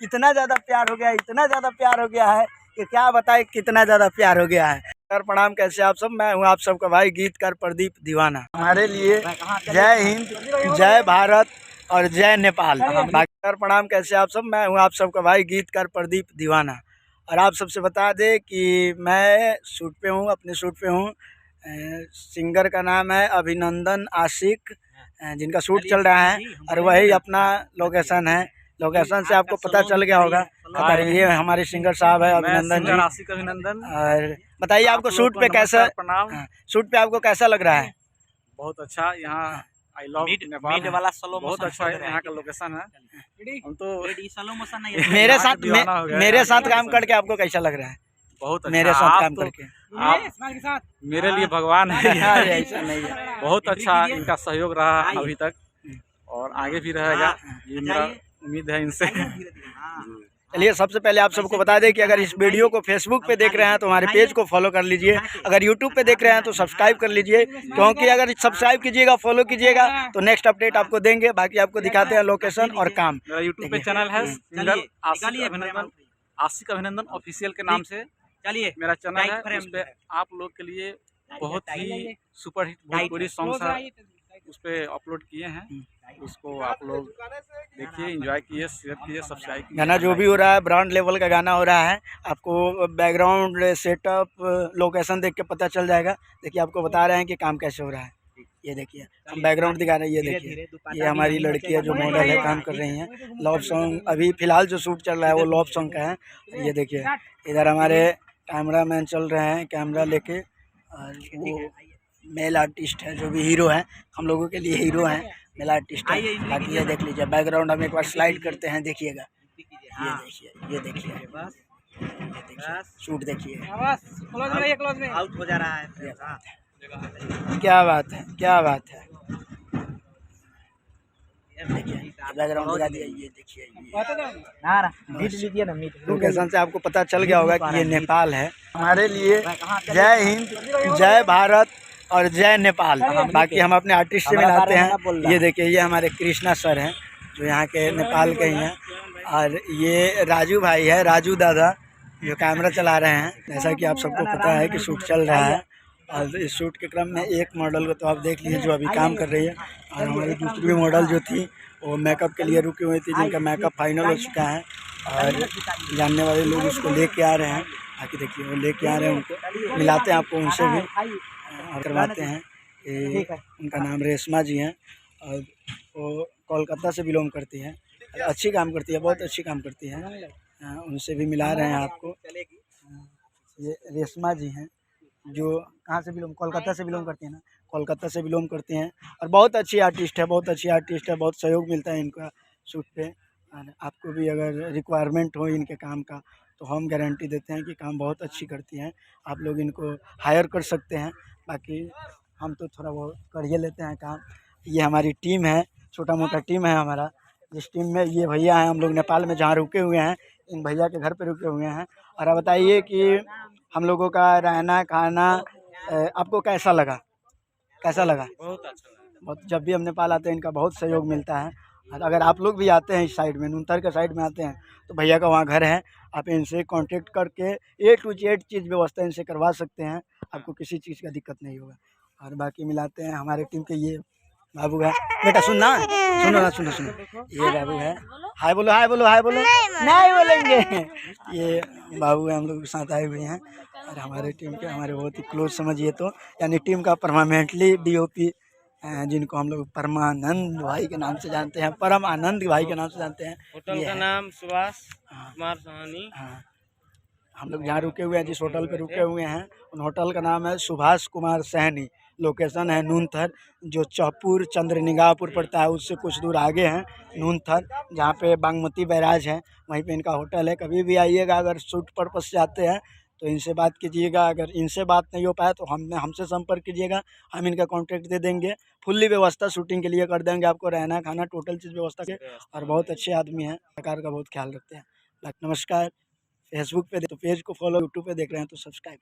इतना ज़्यादा प्यार हो गया, इतना ज़्यादा प्यार हो गया है कि क्या बताए, कितना ज़्यादा प्यार हो गया है। सर प्रणाम, कैसे आप सब? मैं हूँ आप सबका भाई गीतकार प्रदीप दीवाना। हमारे लिए जय हिंद, जय भारत और जय नेपाल। सर प्रणाम, कैसे आप सब? मैं हूँ आप सबका भाई गीतकार प्रदीप दीवाना। और आप सबसे बता दें कि मैं शूट पे हूँ, अपने शूट पे हूँ। सिंगर का नाम है अभिनंदन आशिक, जिनका शूट चल रहा है और वही अपना लोकेशन है। लोकेशन से आपको पता चल गया होगा। ये हमारे सिंगर साहब है अभिनंदन जी। आशिक अभिनंदन। और बताइए आपको शूट पे कैसा, शूट पे आपको कैसा लग रहा है? बहुत अच्छा। यहाँ आई लव नेपाल वाला बहुत अच्छा है, यहाँ का लोकेशन है। हम तो मेरे साथ काम करके आपको कैसा लग रहा है? बहुत अच्छा, मेरे साथ काम करके आप मेरे लिए भगवान है। ऐसा नहीं है। बहुत अच्छा इनका सहयोग रहा अभी तक और आगे भी रहेगा, ये मेरा उम्मीद है इनसे। चलिए, सबसे पहले आप सबको बता दें कि अगर इस वीडियो को फेसबुक पे देख रहे हैं तो हमारे पेज को फॉलो कर लीजिए। अगर यूट्यूब पे देख रहे हैं तो सब्सक्राइब कर लीजिए, क्योंकि अगर सब्सक्राइब कीजिएगा, फॉलो कीजिएगा तो नेक्स्ट अपडेट आपको देंगे। बाकी आपको दिखाते हैं लोकेशन और काम। मेरा यूट्यूब पे चैनल है आशिक अभिनंदन ऑफिशियल के नाम से। चलिए, मेरा चैनल है, उस पे आप लोग के लिए बहुत ही सुपर हिट भोजपुरी सॉन्ग्स है, उस पे अपलोड किए हैं। उसको आप लोग देखिए, एंजॉय कीजिए, शेयर कीजिए, सब्सक्राइब कीजिए। गाना जो भी हो रहा है ब्रांड लेवल का गाना हो रहा है। आपको बैकग्राउंड सेटअप लोकेशन देख के पता चल जाएगा। देखिए, आपको बता रहे हैं कि काम कैसे हो रहा है। ये देखिए, हम बैकग्राउंड दिखा रहे हैं। ये देखिए, ये हमारी लड़की है जो मॉडल है, काम कर रही हैं। लव सॉन्ग अभी फिलहाल जो शूट चल रहा है वो लव सॉन्ग का है। ये देखिए, इधर हमारे कैमरा मैन चल रहे हैं कैमरा लेके, और वो मेल आर्टिस्ट है जो भी हीरो है, हम लोगों के लिए हीरो हैं, मेल आर्टिस्ट है। बाकी ये देख लीजिए बैकग्राउंड, हम एक बार स्लाइड करते हैं, देखिएगा। ये देखिए, ये देखिए, ये देखिए, शूट देखिए, आउट हो जा रहा है। क्या बात है, क्या बात है। देखिए, बैकग्राउंड लगा दिया। ये देखिए, लोकेशन से आपको पता चल गया होगा कि ये नेपाल है। हमारे लिए जय हिंद, जय भारत और जय नेपाल। बाकी हम अपने आर्टिस्ट से मिलाते हैं। ये देखिए, ये हमारे कृष्णा सर हैं जो यहाँ के नेपाल के ही हैं, और ये राजू भाई है, राजू दादा, जो कैमरा चला रहे हैं। जैसा कि आप सबको पता है कि शूट चल रहा है, और इस शूट के क्रम में एक मॉडल को तो आप देख लीजिए जो अभी काम कर रही है, और हमारी दूसरी मॉडल जो थी वो मेकअप के लिए रुकी हुई थी, जिनका मेकअप फाइनल हो चुका है, और जानने वाले लोग उसको लेके आ रहे हैं। बाकी देखिए, वो लेके आ रहे हैं, उनको मिलाते हैं आपको उनसे भी और करवाते हैं। उनका नाम रेशमा जी हैं, और वो कोलकाता से बिलोंग करती है, अच्छी काम करती है, बहुत अच्छी काम करती है। उनसे भी मिला रहे हैं आपको। ये रेशमा जी हैं जो कहाँ से बिलोंग, कोलकाता से बिलोंग करती है ना, कोलकाता से बिलोंग करती हैं, और बहुत अच्छी आर्टिस्ट है, बहुत अच्छी आर्टिस्ट है। बहुत सहयोग मिलता है इनका शूट पे। और आपको भी अगर रिक्वायरमेंट हो इनके काम का तो हम गारंटी देते हैं कि काम बहुत अच्छी करती हैं। आप लोग इनको हायर कर सकते हैं। बाकी हम तो थोड़ा बहुत कर ही लेते हैं काम। ये हमारी टीम है, छोटा मोटा टीम है हमारा, जिस टीम में ये भैया हैं। हम लोग नेपाल में जहाँ रुके हुए हैं, इन भैया के घर पे रुके हुए हैं। और आप बताइए कि हम लोगों का रहना खाना आपको कैसा लगा? कैसा लगा? बहुत अच्छा लगा। बहुत, जब भी हम नेपाल आते हैं इनका बहुत सहयोग मिलता है। और अगर आप लोग भी आते हैं इस साइड में, नूनतर के साइड में आते हैं, तो भैया का वहाँ घर है, आप इनसे कांटेक्ट करके A to Z चीज़ व्यवस्था इनसे करवा सकते हैं। आपको किसी चीज़ का दिक्कत नहीं होगा। और बाकी मिलाते हैं हमारे टीम के। ये बाबू है, बेटा सुनना, सुनो ना, सुनो सुनो, ये बाबू है। हाय बोलो, हाय बोलो, हाय बोलो। नहीं बोलेंगे। ये बाबू है, हम लोग के साथ आए हुए हैं, और हमारे टीम के हमारे बहुत ही क्लोज समझिए तो, यानी टीम का परमानेंटली DOP, जिनको हम लोग परमानंद भाई के नाम से जानते हैं, परम आनंद भाई के नाम से जानते हैं। होटल का नाम सुभाष कुमार साहनी। हाँ, हम लोग जहाँ रुके हुए हैं, जिस होटल पे रुके हुए हैं, उन होटल का नाम है सुभाष कुमार सहनी। लोकेशन है नूनथर, जो चौपुर चंद्रनिगाहपुर पड़ता है उससे कुछ दूर आगे है नूनथर, जहाँ पे बागमती बैराज है, वहीं पे इनका होटल है। कभी भी आइएगा, अगर शूट पर्पस से आते हैं तो इनसे बात कीजिएगा। अगर इनसे बात नहीं हो पाया तो हमसे संपर्क कीजिएगा, हम इनका कॉन्टैक्ट दे देंगे। फुल्ली व्यवस्था शूटिंग के लिए कर देंगे, आपको रहना खाना टोटल चीज़ व्यवस्था के। और बहुत अच्छे आदमी हैं, सरकार का बहुत ख्याल रखते हैं। नमस्कार। फेसबुक पे तो पेज को फॉलो, यूट्यूब पे देख रहे हैं तो सब्सक्राइब।